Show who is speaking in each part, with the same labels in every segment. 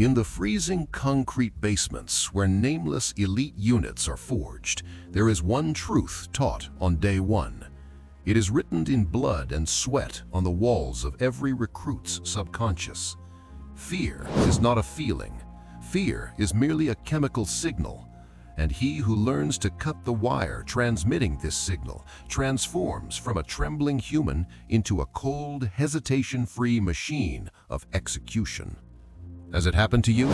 Speaker 1: In the freezing concrete basements where nameless elite units are forged, there is one truth taught on day one. It is written in blood and sweat on the walls of every recruit's subconscious. Fear is not a feeling. Fear is merely a chemical signal. And he who learns to cut the wire transmitting this signal transforms from a trembling human into a cold, hesitation-free machine of execution. Has it happened to you?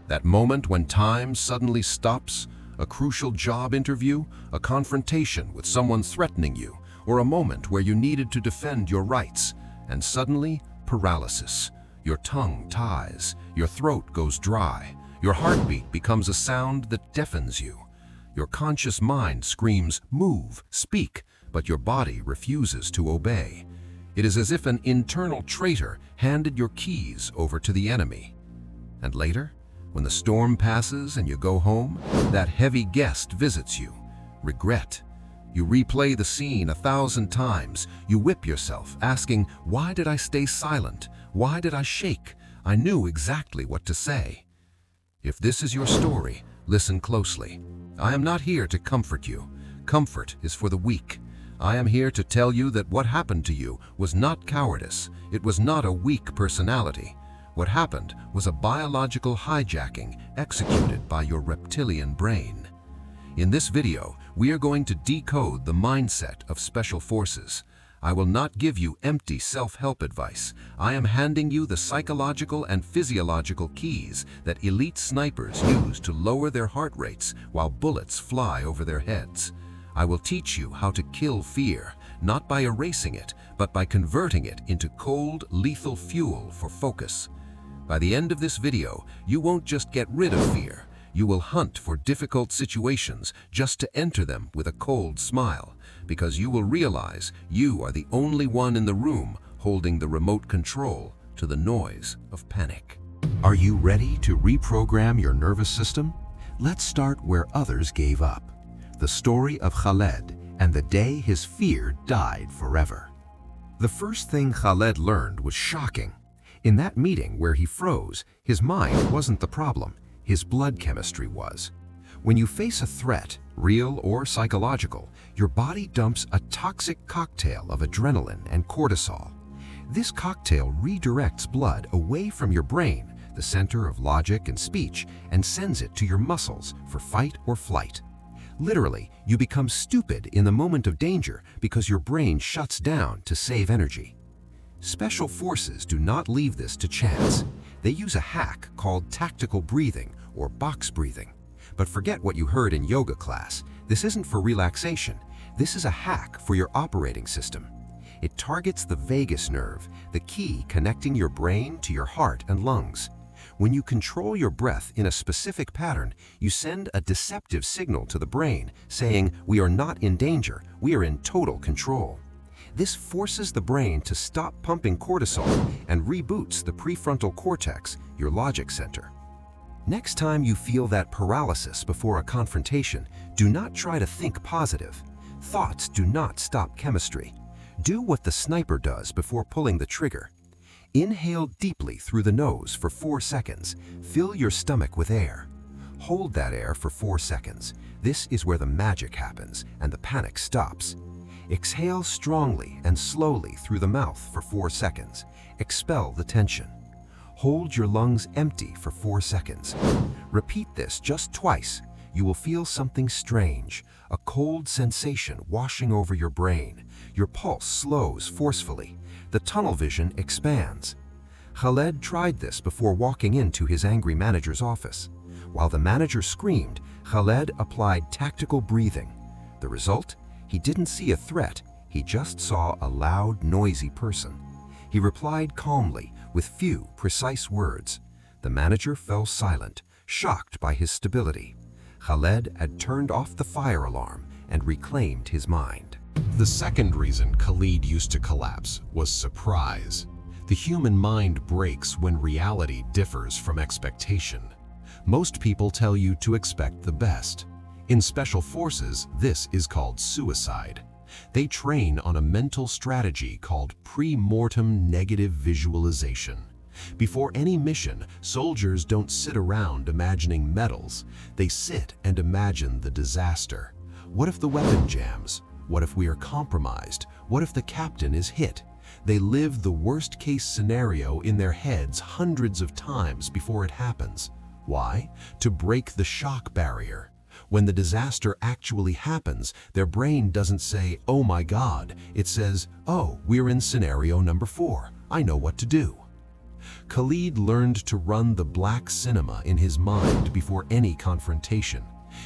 Speaker 1: That moment when time suddenly stops, a crucial job interview, a confrontation with someone threatening you, or a moment where you needed to defend your rights, and suddenly, paralysis. Your tongue ties, your throat goes dry, your heartbeat becomes a sound that deafens you. Your conscious mind screams, "Move, speak," but your body refuses to obey. It is as if an internal traitor handed your keys over to the enemy. And later, when the storm passes and you go home, that heavy guest visits you. Regret. You replay the scene 1,000 times. You whip yourself, asking, "Why did I stay silent? Why did I shake? I knew exactly what to say." If this is your story, listen closely. I am not here to comfort you. Comfort is for the weak. I am here to tell you that what happened to you was not cowardice. It was not a weak personality. What happened was a biological hijacking executed by your reptilian brain. In this video, we are going to decode the mindset of Special Forces. I will not give you empty self-help advice. I am handing you the psychological and physiological keys that elite snipers use to lower their heart rates while bullets fly over their heads. I will teach you how to kill fear, not by erasing it, but by converting it into cold, lethal fuel for focus. By the end of this video, you won't just get rid of fear. You will hunt for difficult situations just to enter them with a cold smile, because you will realize you are the only one in the room holding the remote control to the noise of panic. Are you ready to reprogram your nervous system? Let's start where others gave up. The story of Khaled and the day his fear died forever. The first thing Khaled learned was shocking. In that meeting where he froze, his mind wasn't the problem. His blood chemistry was. When you face a threat, real or psychological, your body dumps a toxic cocktail of adrenaline and cortisol. This cocktail redirects blood away from your brain, the center of logic and speech, and sends it to your muscles for fight or flight. Literally, you become stupid in the moment of danger because your brain shuts down to save energy. Special Forces do not leave this to chance. They use a hack called tactical breathing or box breathing. But forget what you heard in yoga class. This isn't for relaxation. This is a hack for your operating system. It targets the vagus nerve, the key connecting your brain to your heart and lungs. When you control your breath in a specific pattern, you send a deceptive signal to the brain saying, "We are not in danger, we are in total control." This forces the brain to stop pumping cortisol and reboots the prefrontal cortex, your logic center. Next time you feel that paralysis before a confrontation, do not try to think positive. Thoughts do not stop chemistry. Do what the sniper does before pulling the trigger. Inhale deeply through the nose for 4 seconds. Fill your stomach with air. Hold that air for 4 seconds. This is where the magic happens and the panic stops. Exhale strongly and slowly through the mouth for 4 seconds. Expel the tension. Hold your lungs empty for 4 seconds. Repeat this just twice. You will feel something strange, a cold sensation washing over your brain. Your pulse slows forcefully. The tunnel vision expands. Khaled tried this before walking into his angry manager's office. While the manager screamed, Khaled applied tactical breathing. The result? He didn't see a threat, he just saw a loud, noisy person. He replied calmly, with few, precise words. The manager fell silent, shocked by his stability. Khaled had turned off the fire alarm and reclaimed his mind.
Speaker 2: The second reason Khaled used to collapse was surprise. The human mind breaks when reality differs from expectation. Most people tell you to expect the best. In Special Forces, this is called suicide. They train on a mental strategy called pre-mortem negative visualization. Before any mission, soldiers don't sit around imagining medals. They sit and imagine the disaster. What if the weapon jams? What if we are compromised? What if the captain is hit? They live the worst-case scenario in their heads hundreds of times before it happens. Why? To break the shock barrier. When the disaster actually happens, their brain doesn't say, "Oh my God," it says, "Oh, we're in scenario number 4. I know what to do." Khalid learned to run the black cinema in his mind before any confrontation.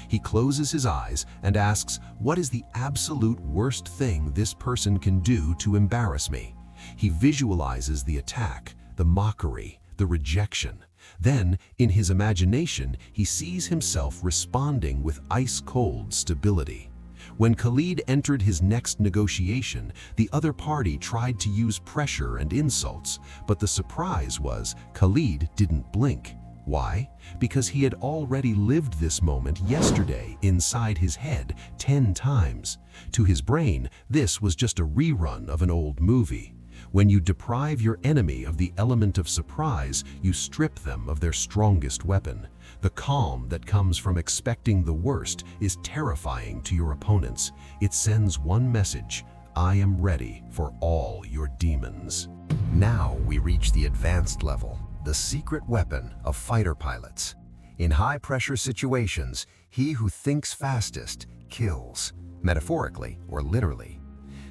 Speaker 2: He closes his eyes and asks, what is the absolute worst thing this person can do to embarrass me? He visualizes the attack, the mockery, the rejection. Then, in his imagination, he sees himself responding with ice-cold stability. When Khalid entered his next negotiation, the other party tried to use pressure and insults, but the surprise was Khalid didn't blink. Why? Because he had already lived this moment yesterday inside his head 10 times. To his brain, this was just a rerun of an old movie. When you deprive your enemy of the element of surprise, you strip them of their strongest weapon. The calm that comes from expecting the worst is terrifying to your opponents. It sends one message: I am ready for all your demons.
Speaker 3: Now we reach the advanced level, the secret weapon of fighter pilots. In high-pressure situations, he who thinks fastest kills, metaphorically or literally.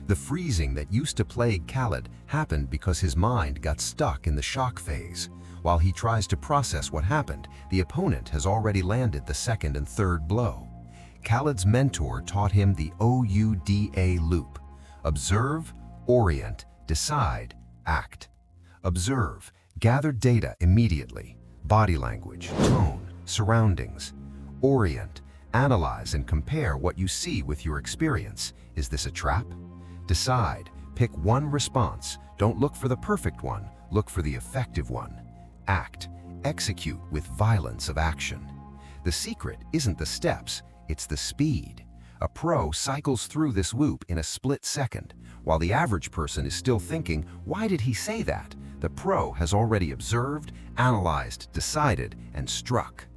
Speaker 3: The freezing that used to plague Khalid happened because his mind got stuck in the shock phase. While he tries to process what happened, the opponent has already landed the second and third blow. Khalid's mentor taught him the OODA Loop: observe, orient, decide, act. Observe, gather data immediately, body language, tone, surroundings. Orient, analyze and compare what you see with your experience. Is this a trap? Decide, pick one response. Don't look for the perfect one, look for the effective one. Act, execute with violence of action. The secret isn't the steps, it's the speed. A pro cycles through this loop in a split second. While the average person is still thinking, why did he say that? The pro has already observed, analyzed, decided, and struck.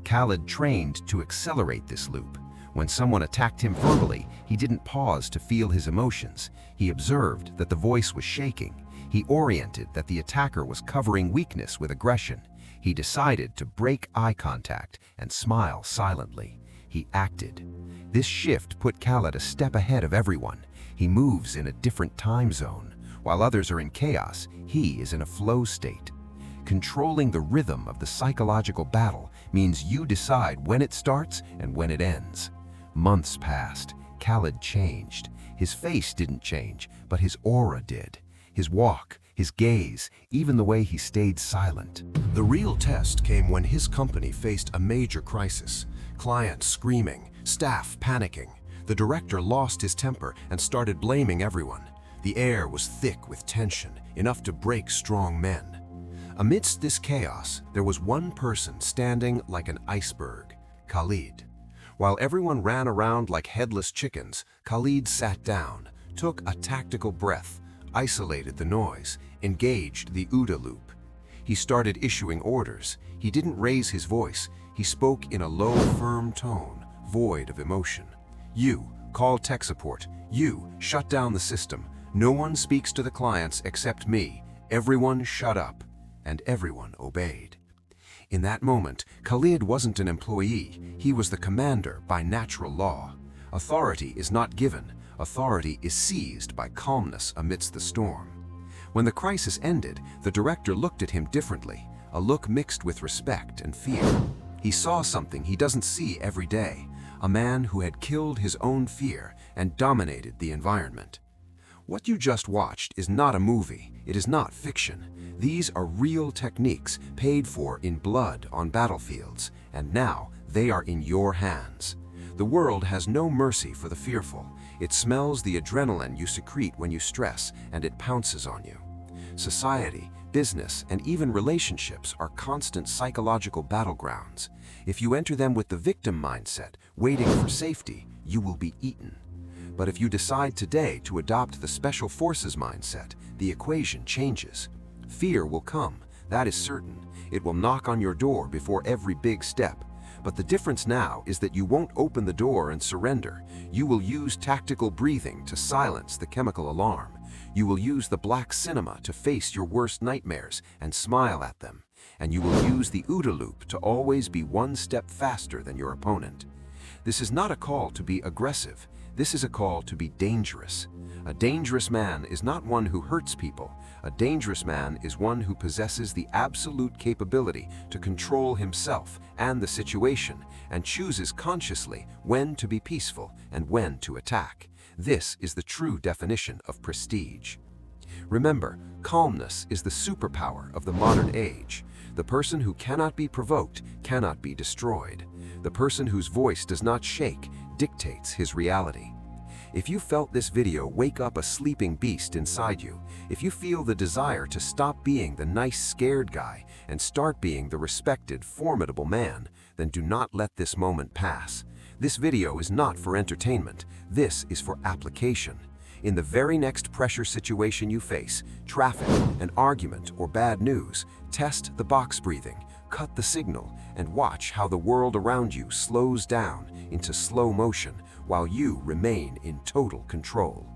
Speaker 3: Khalid trained to accelerate this loop. When someone attacked him verbally, he didn't pause to feel his emotions. He observed that the voice was shaking. He oriented that the attacker was covering weakness with aggression. He decided to break eye contact and smile silently. He acted. This shift put Khalid a step ahead of everyone. He moves in a different time zone. While others are in chaos, he is in a flow state. Controlling the rhythm of the psychological battle means you decide when it starts and when it ends. Months passed. Khalid changed. His face didn't change, but his aura did. His walk, his gaze, even the way he stayed silent.
Speaker 1: The real test came when his company faced a major crisis. Clients screaming, staff panicking. The director lost his temper and started blaming everyone. The air was thick with tension, enough to break strong men. Amidst this chaos, there was one person standing like an iceberg: Khalid. While everyone ran around like headless chickens, Khalid sat down, took a tactical breath, isolated the noise, engaged the OODA Loop. He started issuing orders. He didn't raise his voice. He spoke in a low, firm tone, void of emotion. You, call tech support. You, shut down the system. No one speaks to the clients except me. Everyone shut up. And everyone obeyed. In that moment, Khalid wasn't an employee. He was the commander by natural law. Authority is not given. Authority is seized by calmness amidst the storm. When the crisis ended, the director looked at him differently, a look mixed with respect and fear. He saw something he doesn't see every day, a man who had killed his own fear and dominated the environment. What you just watched is not a movie. It is not fiction. These are real techniques paid for in blood on battlefields, and now they are in your hands. The world has no mercy for the fearful. It smells the adrenaline you secrete when you stress, and it pounces on you. Society, business, and even relationships are constant psychological battlegrounds. If you enter them with the victim mindset, waiting for safety, you will be eaten. But if you decide today to adopt the special forces mindset, the equation changes. Fear will come,
Speaker 3: That is certain. It will knock on your door before every big step. But the difference now is that you won't open the door and surrender. You will use tactical breathing to silence the chemical alarm. You will use the black cinema to face your worst nightmares and smile at them. And you will use the OODA Loop to always be one step faster than your opponent. This is not a call to be aggressive. This is a call to be dangerous. A dangerous man is not one who hurts people. A dangerous man is one who possesses the absolute capability to control himself and the situation and chooses consciously when to be peaceful and when to attack. This is the true definition of prestige. Remember, calmness is the superpower of the modern age. The person who cannot be provoked cannot be destroyed. The person whose voice does not shake dictates his reality. If you felt this video wake up a sleeping beast inside you, if you feel the desire to stop being the nice scared guy and start being the respected formidable man, then do not let this moment pass. This video is not for entertainment. This is for application. In the very next pressure situation you face, traffic, an argument, or bad news, test the box breathing, cut the signal, and watch how the world around you slows down into slow motion while you remain in total control.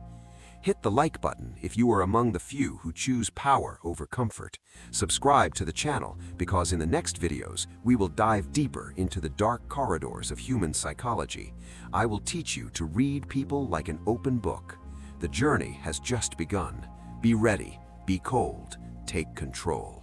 Speaker 3: Hit the like button if you are among the few who choose power over comfort. Subscribe to the channel because in the next videos we will dive deeper into the dark corridors of human psychology. I will teach you to read people like an open book. The journey has just begun. Be ready, be cold, take control.